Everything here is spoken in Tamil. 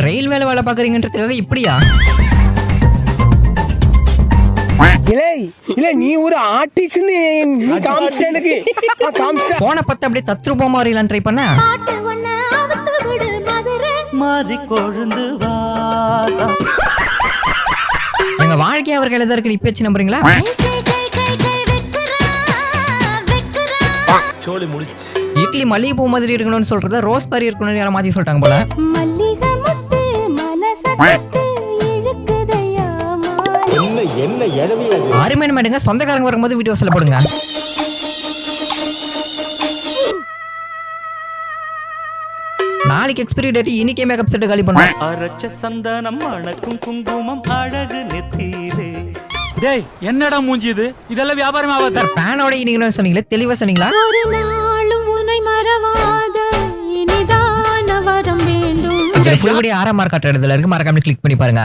ரயில் வேலை பாக்குறீங்கன்றதுக்காக இப்படியா? இல்ல நீ ஒரு ஆர்டிஸ்ட்னு போனை பத்தி அப்படியே தத்ரூபமா வரையலாம் ட்ரை பண்ண. எங்க வாழ்க்கை அவர்கள் எதா இருக்கு இப்ப வச்சு நம்புறீங்களா? இட்லி மல்லிகை பூ மாதிரி இருக்கணும்னு சொல்றத ரோஸ் பாரி இருக்கணும்னு யாரும் மாத்தி சொல்லிட்டாங்க போல. அருமையான மேடுங்க, சொந்தக்காரங்க வரும்போது வீடியோ சொல்ல போடுங்க. நாளைக்கு எக்ஸ்பைரி டேட், இன்னைக்கே மேக்கப் செட் காலி பண்ணுவோம். அரச்ச சந்தனம் மணக்கும் குங்குமம் அழகு நெத்தியிலே. டேய் என்னடா மூஞ்சி இது? இதெல்லாம் வியாபாரம் ஆகாது சார். பேனோட இனிங்கன்னு சொன்னீங்களே, தெளிவா சொன்னீங்களா? ஒரு நாளும் உன்னை மறவாத இனிதான வரம் வேண்டும். இந்த ஃபுல் வீடியோ 6ஆம் மார்க் காட்டுறதுல இருக்கு, மறக்காம கிளிக் பண்ணி பாருங்க.